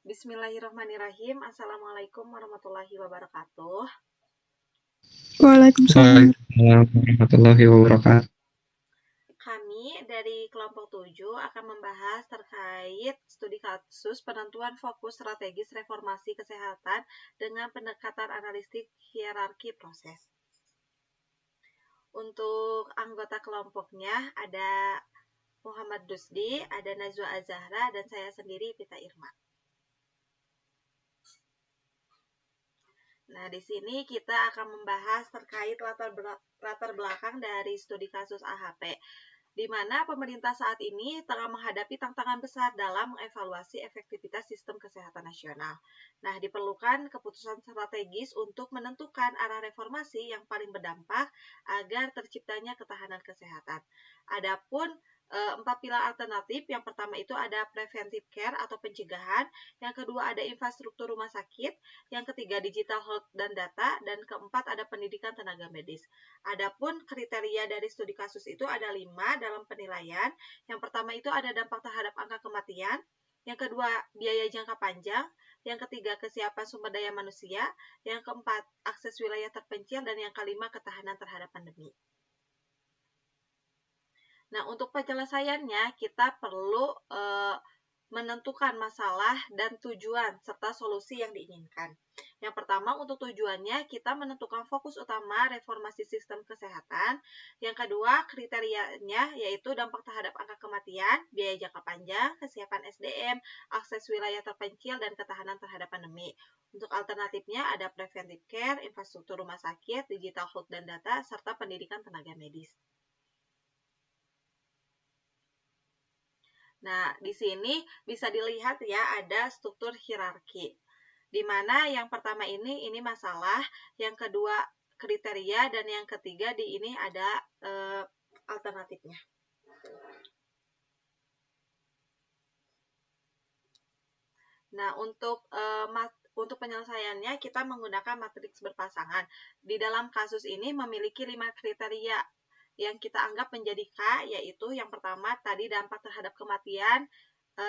Bismillahirrahmanirrahim. Assalamualaikum warahmatullahi wabarakatuh. Waalaikumsalam. Waalaikumsalam warahmatullahi wabarakatuh. Kami dari kelompok 7 akan membahas terkait studi kasus penentuan fokus strategis reformasi kesehatan dengan pendekatan analitik hierarki proses. Untuk anggota kelompoknya ada Muhammad Dusdi, ada Najwa Azahra, dan saya sendiri Pita Irma. Nah, di sini kita akan membahas terkait latar belakang dari studi kasus AHP, di mana pemerintah saat ini tengah menghadapi tantangan besar dalam mengevaluasi efektivitas sistem kesehatan nasional. Nah, diperlukan keputusan strategis untuk menentukan arah reformasi yang paling berdampak agar terciptanya ketahanan kesehatan. Adapun 4 pilar alternatif, yang pertama itu ada preventive care atau pencegahan, yang kedua ada infrastruktur rumah sakit, yang ketiga digital health dan data, dan keempat ada pendidikan tenaga medis. Adapun kriteria dari studi kasus itu ada 5 dalam penilaian. Yang pertama itu ada dampak terhadap angka kematian, yang kedua biaya jangka panjang, yang ketiga kesiapan sumber daya manusia, yang keempat akses wilayah terpencil, dan yang kelima ketahanan terhadap pandemi. Nah, untuk penyelesaiannya kita perlu menentukan masalah dan tujuan serta solusi yang diinginkan. Yang pertama, untuk tujuannya kita menentukan fokus utama reformasi sistem kesehatan. Yang kedua, kriterianya yaitu dampak terhadap angka kematian, biaya jangka panjang, kesiapan SDM, akses wilayah terpencil, dan ketahanan terhadap pandemi. Untuk alternatifnya ada preventive care, infrastruktur rumah sakit, digital health dan data, serta pendidikan tenaga medis. Nah, di sini bisa dilihat ya ada struktur hierarki. Di mana yang pertama ini masalah, yang kedua kriteria, dan yang ketiga di ini ada alternatifnya. Nah, untuk penyelesaiannya kita menggunakan matriks berpasangan. Di dalam kasus ini memiliki 5 kriteria yang kita anggap menjadi K, yaitu yang pertama tadi dampak terhadap kematian,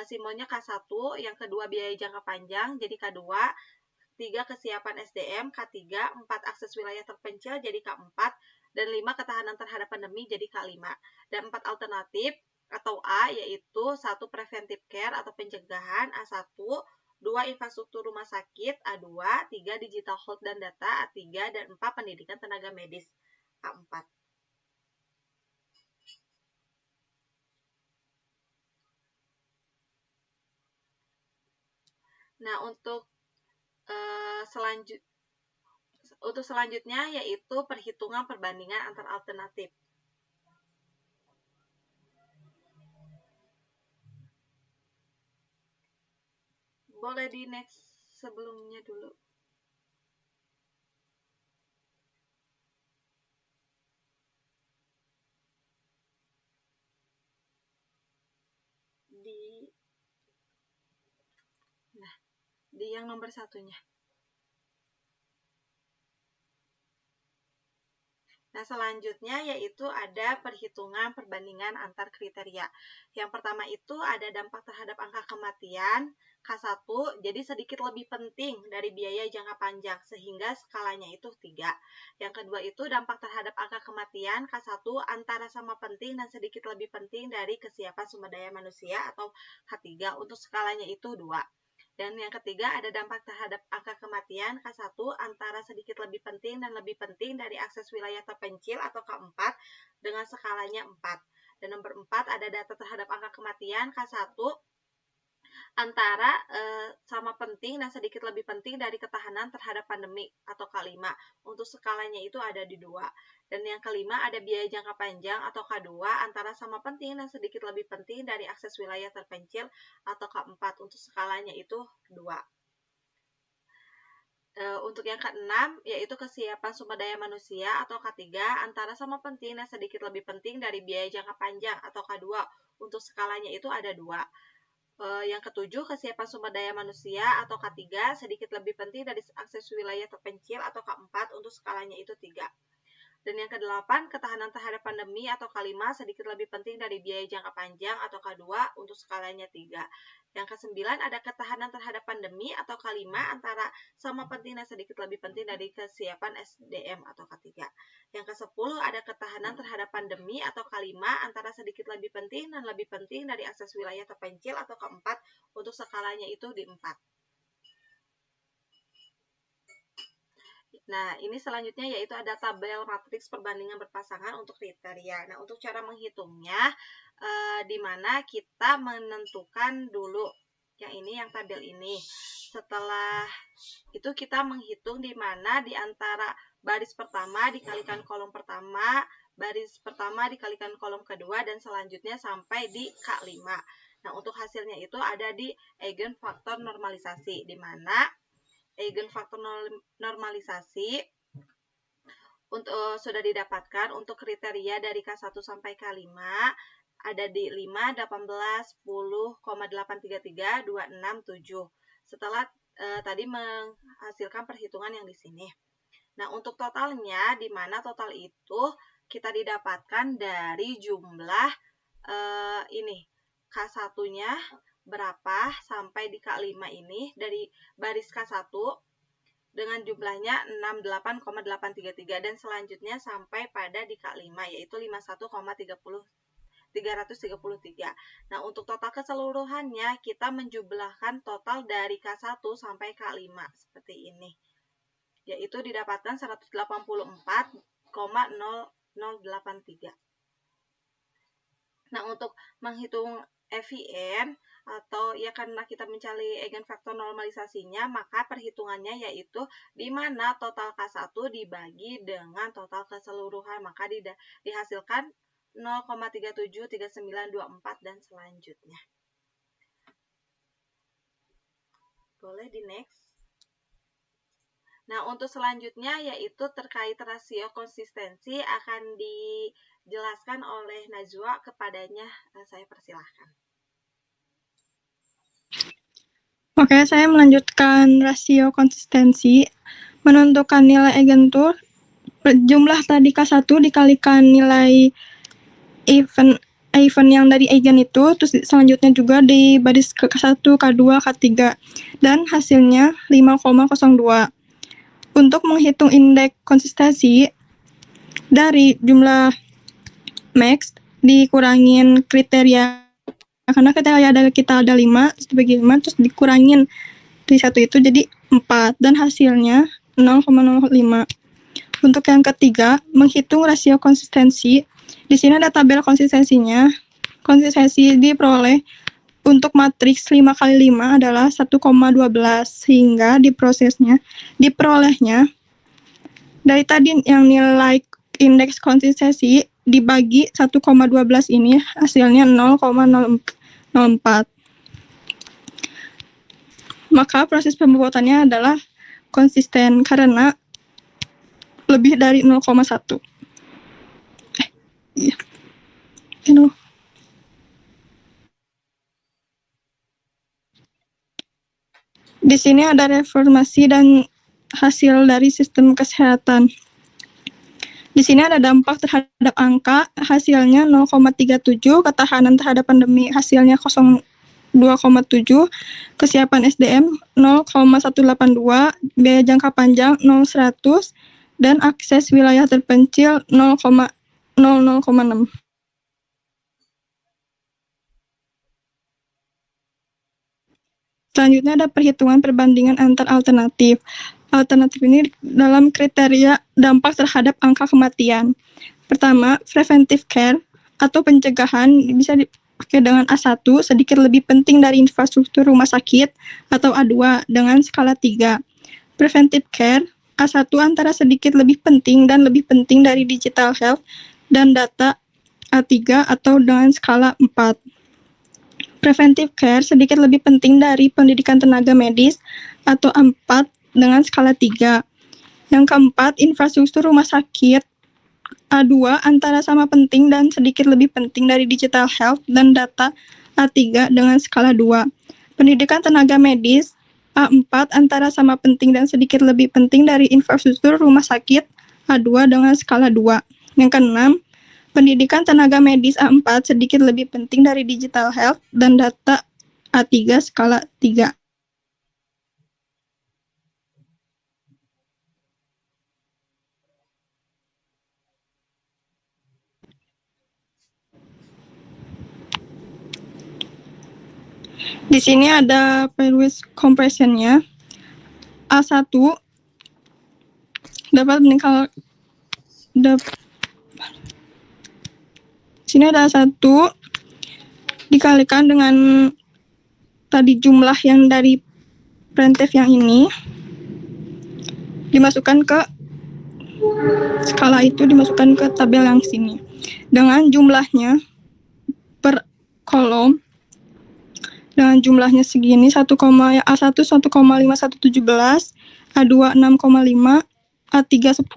simbolnya K1, yang kedua biaya jangka panjang jadi K2, 3 kesiapan SDM K3, 4 akses wilayah terpencil jadi K4, dan 5 ketahanan terhadap pandemi jadi K5. Dan 4 alternatif atau A yaitu 1 preventive care atau pencegahan A1, 2 infrastruktur rumah sakit A2, 3 digital health dan data A3, dan 4 pendidikan tenaga medis A4. Nah, untuk selanjutnya yaitu perhitungan perbandingan antar alternatif. Boleh di next sebelumnya dulu. Di yang nomor satunya. Nah, selanjutnya yaitu ada perhitungan perbandingan antar kriteria. Yang pertama itu ada dampak terhadap angka kematian, K1, jadi sedikit lebih penting dari biaya jangka panjang, sehingga skalanya itu 3. Yang kedua itu dampak terhadap angka kematian, K1, antara sama penting dan sedikit lebih penting dari kesiapan sumber daya manusia, atau K3, untuk skalanya itu 2. Dan yang ketiga ada dampak terhadap angka kematian K1 antara sedikit lebih penting dan lebih penting dari akses wilayah terpencil atau K4 dengan skalanya 4. Dan nomor 4 ada data terhadap angka kematian K1 antara sama penting dan sedikit lebih penting dari ketahanan terhadap pandemi atau K5. Untuk skalanya itu ada di 2. Dan yang kelima ada biaya jangka panjang atau K2 antara sama penting dan sedikit lebih penting dari akses wilayah terpencil atau K4. Untuk skalanya itu 2. Untuk yang keenam yaitu kesiapan sumber daya manusia atau K3 antara sama penting dan sedikit lebih penting dari biaya jangka panjang atau K2. Untuk skalanya itu ada 2. Yang ketujuh, kesiapan sumber daya manusia atau K3 sedikit lebih penting dari akses wilayah terpencil atau K4, untuk skalanya itu 3. Dan yang kedelapan, ketahanan terhadap pandemi atau K5 sedikit lebih penting dari biaya jangka panjang atau K2, untuk skalanya 3. Yang ke-9 ada ketahanan terhadap pandemi atau K5 antara sama penting dan sedikit lebih penting dari kesiapan SDM atau K3. Yang ke-10 ada ketahanan terhadap pandemi atau K5 antara sedikit lebih penting dan lebih penting dari akses wilayah terpencil atau ke-4 untuk skalanya itu di 4. Nah, ini selanjutnya yaitu ada tabel matriks perbandingan berpasangan untuk kriteria. Nah, untuk cara menghitungnya, di mana kita menentukan dulu yang ini, yang tabel ini. Setelah itu kita menghitung di mana di antara baris pertama dikalikan kolom pertama, baris pertama dikalikan kolom kedua, dan selanjutnya sampai di K5. Nah, untuk hasilnya itu ada di eigenfaktor normalisasi, di mana eigenfaktor normalisasi sudah didapatkan untuk kriteria dari K1 sampai K5 ada di 5, 18, 10,833, 26, 7. Setelah tadi menghasilkan perhitungan yang di sini. Nah, untuk totalnya, di mana total itu kita didapatkan dari jumlah ini K1-nya berapa sampai di K5 ini, dari baris K1 dengan jumlahnya 68,833 dan selanjutnya sampai pada di K5 yaitu 51,333. Nah, untuk total keseluruhannya kita menjumlahkan total dari K1 sampai K5 seperti ini. Yaitu didapatkan 184,0083. Nah, untuk menghitung FIN atau ya karena kita mencari eigenfaktor normalisasinya, maka perhitungannya yaitu di mana total K1 dibagi dengan total keseluruhan, maka dihasilkan 0,373924 dan selanjutnya. Boleh di next. Nah, untuk selanjutnya yaitu terkait rasio konsistensi akan dijelaskan oleh Najwa, kepadanya saya persilahkan. Oke, saya melanjutkan rasio konsistensi. Menentukan nilai eigentur, jumlah tadi K1 dikalikan nilai event yang dari eigen itu, terus selanjutnya juga di baris ke K1, K2, K3, dan hasilnya 5,02. Untuk menghitung indeks konsistensi, dari jumlah max dikurangin kriteria, karena kriteria kita ada 5, terus dibagi 5, terus dikurangin dari 1 itu jadi 4, dan hasilnya 0,05. Untuk yang ketiga, menghitung rasio konsistensi. Di sini ada tabel konsistensinya. Konsistensi diperoleh untuk matriks 5 kali 5 adalah 1,12, sehingga diperolehnya dari tadi yang nilai indeks konsistensi dibagi 1,12 ini hasilnya 0,04. Maka proses pembuatannya adalah konsisten karena lebih dari 0,1. Di sini ada reformasi dan hasil dari sistem kesehatan. Di sini ada dampak terhadap angka, hasilnya 0,37, ketahanan terhadap pandemi hasilnya 0,2,7, kesiapan SDM 0,182, biaya jangka panjang 0,100, dan akses wilayah terpencil 0,00,6. Selanjutnya ada perhitungan perbandingan antar alternatif. Alternatif ini dalam kriteria dampak terhadap angka kematian. Pertama, preventive care atau pencegahan bisa dipakai dengan A1, sedikit lebih penting dari infrastruktur rumah sakit, atau A2 dengan skala 3. Preventive care, A1 antara sedikit lebih penting dan lebih penting dari digital health dan data, A3 atau dengan skala 4. Preventive care sedikit lebih penting dari pendidikan tenaga medis atau 4 dengan skala 3. Yang keempat, infrastruktur rumah sakit A2 antara sama penting dan sedikit lebih penting dari digital health dan data, A3 dengan skala 2. Pendidikan tenaga medis A4 antara sama penting dan sedikit lebih penting dari infrastruktur rumah sakit, A2 dengan skala 2. Yang keenam, pendidikan tenaga medis A4 sedikit lebih penting dari digital health dan data, A3 skala 3. Di sini ada Pairwise compression-nya. A1 dapat meninggal sini ada A1 dikalikan dengan tadi jumlah yang dari primitif yang ini dimasukkan ke skala itu, dimasukkan ke tabel yang sini dengan jumlahnya per kolom dengan jumlahnya segini A1 1,5117, A2 6,5, A3 10,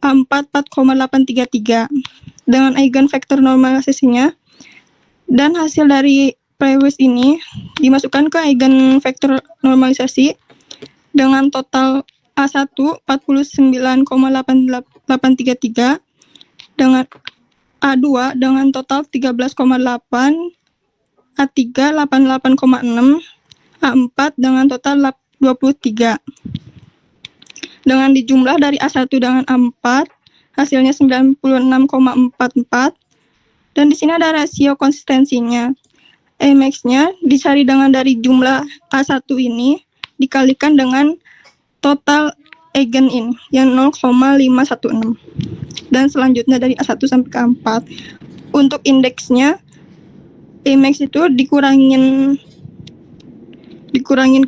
A4 4,833 dengan eigenvektor normalisasinya, dan hasil dari Pairwise ini dimasukkan ke eigenvektor normalisasi dengan total A1 49,8833 dengan A2 dengan total 13,8, A3 88,6, A4 dengan total 23. Dengan dijumlah dari A1 dengan A4, hasilnya 96,44. Dan di sini ada rasio konsistensinya. Amax-nya dicari dengan dari jumlah A1 ini dikalikan dengan total eigen ini yang 0,516. Dan selanjutnya dari A1 sampai ke A4. Untuk indeksnya Amax itu dikurangin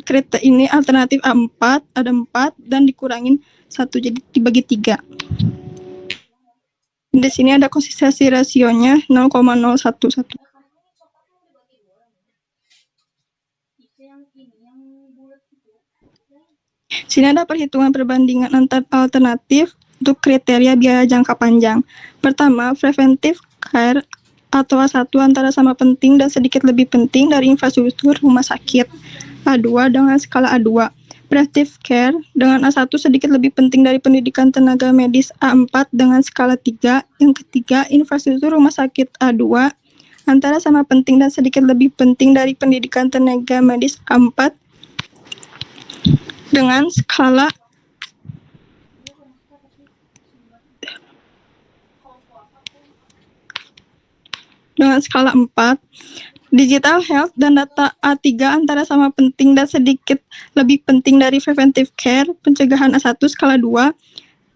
kriteria ini alternatif A4 ada 4 dan dikurangin 1 jadi dibagi 3. Di sini ada konsistensi rasionya 0,011. Sini ada perhitungan perbandingan antar alternatif untuk kriteria biaya jangka panjang. Pertama, preventive care atau A1 antara sama penting dan sedikit lebih penting dari infrastruktur rumah sakit. A2 dengan skala A2. Preventive care dengan A1 sedikit lebih penting dari pendidikan tenaga medis. A4 dengan skala 3. Yang ketiga, infrastruktur rumah sakit. A2 antara sama penting dan sedikit lebih penting dari pendidikan tenaga medis. A4 dengan skala dengan skala 4. Digital health dan data A3 antara sama penting dan sedikit lebih penting dari preventive care, pencegahan A1 skala 2.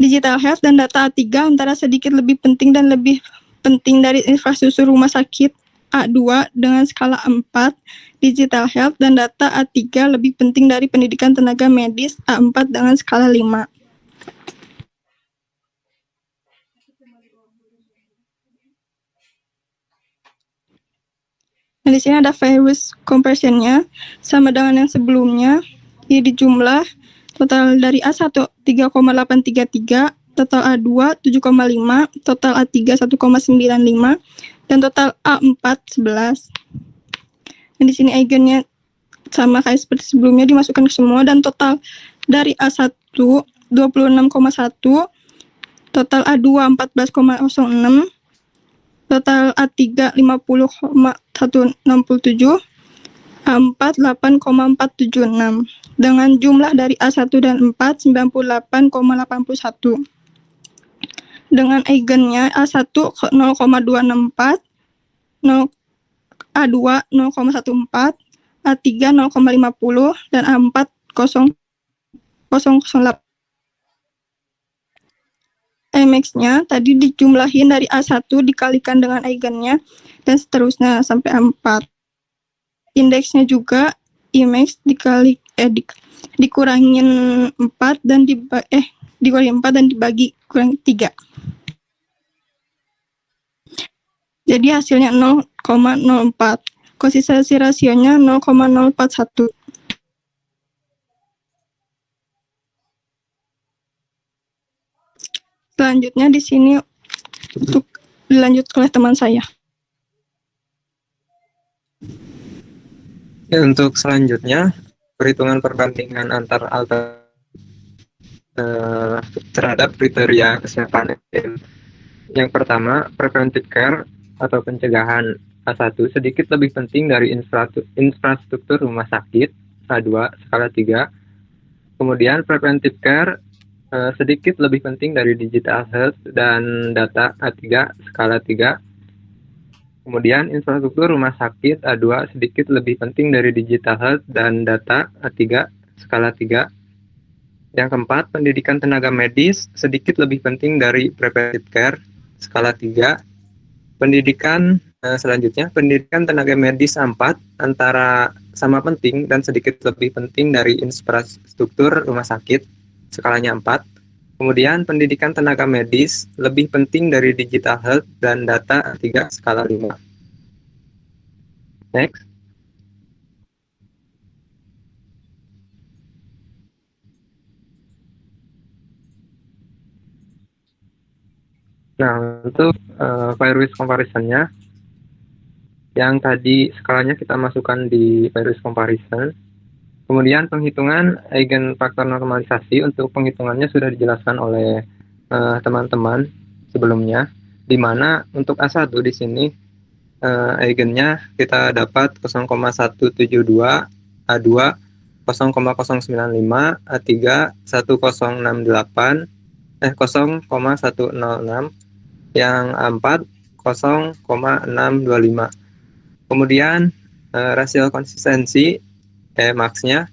Digital health dan data A3 antara sedikit lebih penting dan lebih penting dari infrastruktur rumah sakit. A2 dengan skala 4. Digital health dan data A3 lebih penting dari pendidikan tenaga medis. A4 dengan skala 5. Nah, di sini ada Pairwise compression-nya sama dengan yang sebelumnya. Jadi jumlah total dari A1 3,833, total A2 7,5, total A3 1,95 dan total A4 11. Dan di sini eigennya sama kayak seperti sebelumnya dimasukkan ke semua dan total dari A1 26,1, total A2 14,06, total A3 50,167, A4 8,476 dengan jumlah dari A1 dan 4 98,81 dengan eigennya A1 0,264, A2 0,14, A3 0,50 dan A4 0,008. Amax-nya tadi dijumlahin dari A1 dikalikan dengan eigennya dan seterusnya sampai A4. Indeksnya juga Imax dikurangin 4 dan dikurangin 4 dan dibagi kurang 3. Jadi hasilnya 0,04. Konsistensi rasionya 0,041. Selanjutnya di sini untuk dilanjut oleh teman saya. Ya, untuk selanjutnya perhitungan perbandingan antar terhadap kriteria kesehatan. Yang pertama, preventive care atau pencegahan. A1 sedikit lebih penting dari infrastruktur rumah sakit, A2 skala 3. Kemudian preventive care sedikit lebih penting dari digital health dan data, A3 skala 3. Kemudian infrastruktur rumah sakit, A2 sedikit lebih penting dari digital health dan data, A3 skala 3. Yang keempat, pendidikan tenaga medis sedikit lebih penting dari preventive care, skala 3. Selanjutnya, pendidikan tenaga medis 4 antara sama penting dan sedikit lebih penting dari infrastruktur rumah sakit, skalanya 4. Kemudian pendidikan tenaga medis lebih penting dari digital health dan data, 3 skala 5. Next. Nah, untuk Virus comparison-nya, yang tadi skalanya kita masukkan di Virus comparison. Kemudian penghitungan eigenfaktor normalisasi, untuk penghitungannya sudah dijelaskan oleh teman-teman sebelumnya, di mana untuk A1 di sini eigennya kita dapat 0,172, A2 0,095, A3 1068, 0,106, yang A4 0,625. Kemudian rasio konsistensi max-nya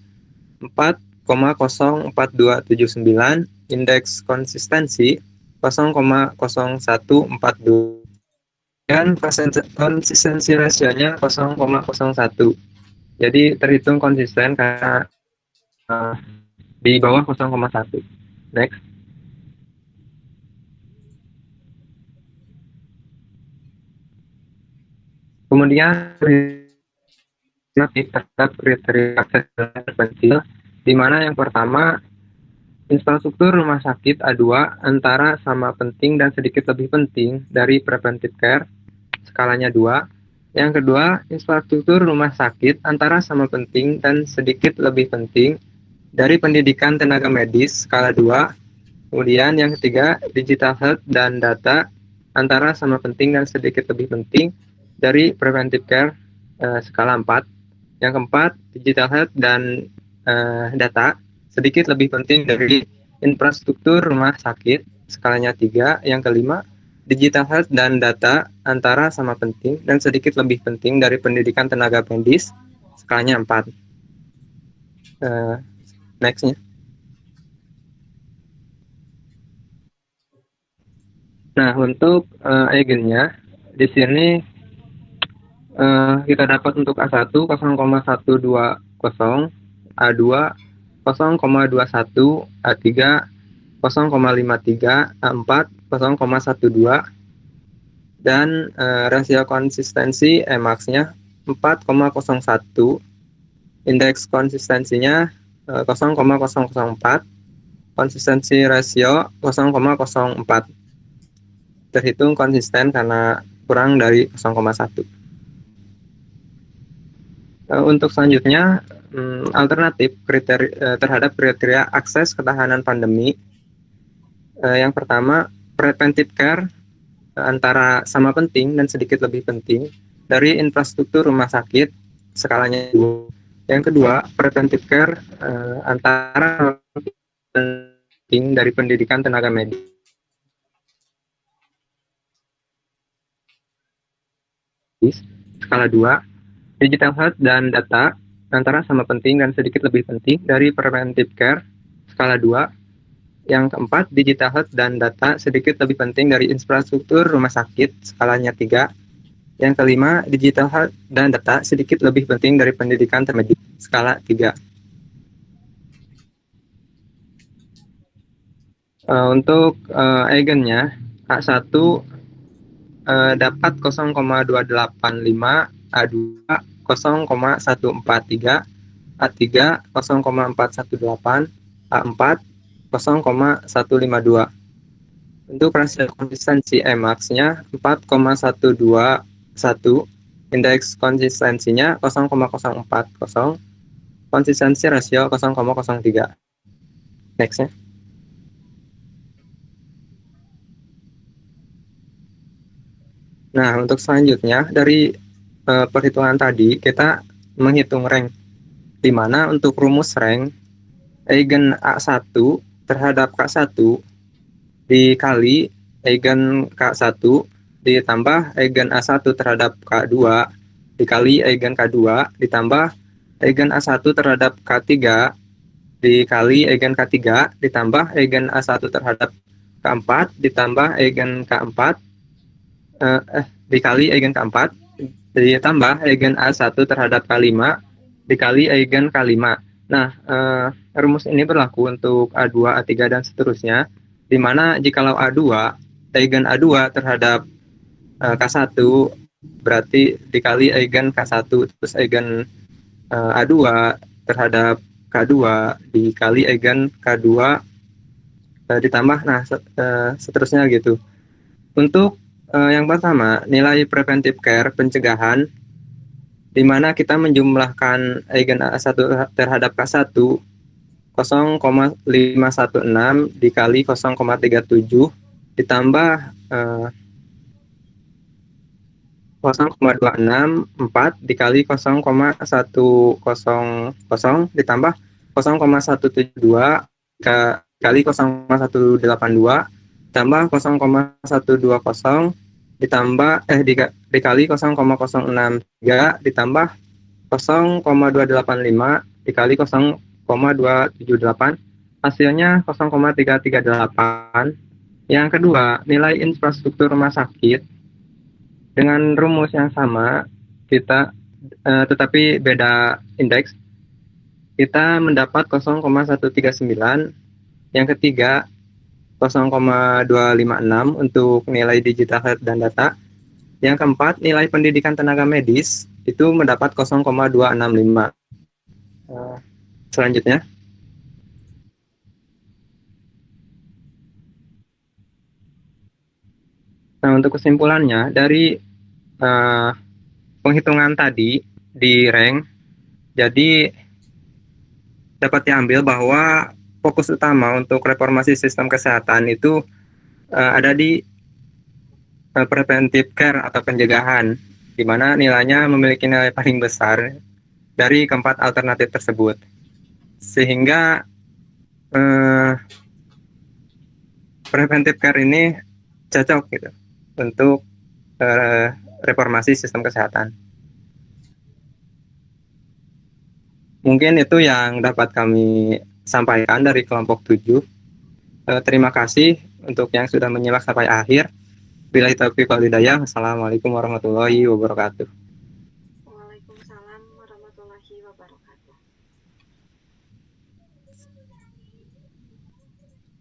4,04279, indeks konsistensi 0,0142, dan konsistensi rasionya 0,01. Jadi terhitung konsisten karena di bawah 0,1. Next. Kemudian terhadap kriteria akses terpencil, di mana yang pertama, infrastruktur rumah sakit A2 antara sama penting dan sedikit lebih penting dari preventive care, skalanya 2. Yang kedua, infrastruktur rumah sakit antara sama penting dan sedikit lebih penting dari pendidikan tenaga medis, skala 2. Kemudian yang ketiga, digital health dan data antara sama penting dan sedikit lebih penting dari preventive care, skala 4. Yang keempat, digital health dan data sedikit lebih penting dari infrastruktur rumah sakit, skalanya 3. Yang kelima, digital health dan data antara sama penting dan sedikit lebih penting dari pendidikan tenaga medis, skalanya 4. Next-nya. Nah, untuk eigennya di sini kita dapat untuk A1 0,120, A2 0,21, A3 0,53, A4 0,12, dan rasio konsistensi max-nya 4,01, indeks konsistensinya 0,004, konsistensi rasio 0,04. Terhitung konsisten karena kurang dari 0,1. Untuk selanjutnya, alternatif terhadap kriteria akses ketahanan pandemi. Yang pertama, preventive care antara sama penting dan sedikit lebih penting dari infrastruktur rumah sakit, skalanya 2. Yang kedua, preventive care antara penting dari pendidikan tenaga medis, skala 2. Digital health dan data antara sama penting dan sedikit lebih penting dari preventive care, skala 2. Yang keempat, digital health dan data sedikit lebih penting dari infrastruktur rumah sakit, skalanya 3. Yang kelima, digital health dan data sedikit lebih penting dari pendidikan medis, skala 3. Untuk eigennya, A1 dapat 0,285, A2 0,143, A3 0,418, A4 0,152. Untuk rasio konsistensi max-nya 4,121, indeks konsistensinya 0,040, konsistensi rasio 0,03. Next-nya. Nah, untuk selanjutnya, dari perhitungan tadi kita menghitung rank, di mana untuk rumus rank eigen A1 terhadap K1 dikali eigen K1 ditambah eigen A1 terhadap K2 dikali eigen K2 ditambah eigen A1 terhadap K3 dikali eigen K3 ditambah eigen A1 terhadap K4 ditambah eigen K4 dikali eigen K4 ditambah eigen A1 terhadap K5 dikali eigen K5. Nah, rumus ini berlaku untuk A2, A3, dan seterusnya, di mana jikalau A2, eigen A2 terhadap K1 berarti dikali eigen K1, terus eigen A2 terhadap K2 dikali eigen K2 ditambah, nah seterusnya gitu. Untuk yang pertama, nilai preventive care pencegahan, di mana kita menjumlahkan eigen A1 terhadap K1 0,516 dikali 0,37 ditambah 0,264 dikali 0,100 ditambah 0,172 kali 0,182 ditambah 0,120 ditambah dikali 0,063 ditambah 0,285 dikali 0,278, hasilnya 0,338. Yang kedua, nilai infrastruktur rumah sakit dengan rumus yang sama kita tetapi beda indeks, kita mendapat 0,139. Yang ketiga 0,256 untuk nilai digital health dan data. Yang keempat, nilai pendidikan tenaga medis itu mendapat 0,265. Selanjutnya, nah untuk kesimpulannya dari penghitungan tadi di rank, jadi dapat diambil bahwa fokus utama untuk reformasi sistem kesehatan itu ada di preventive care atau pencegahan, di mana nilainya memiliki nilai paling besar dari keempat alternatif tersebut, sehingga preventive care ini cocok gitu untuk reformasi sistem kesehatan. Mungkin itu yang dapat kami sampaikan dari kelompok 7. Terima kasih untuk yang sudah menyimak sampai akhir. Billahi taufiq wal hidayah. Assalamualaikum warahmatullahi wabarakatuh. Waalaikumsalam warahmatullahi wabarakatuh.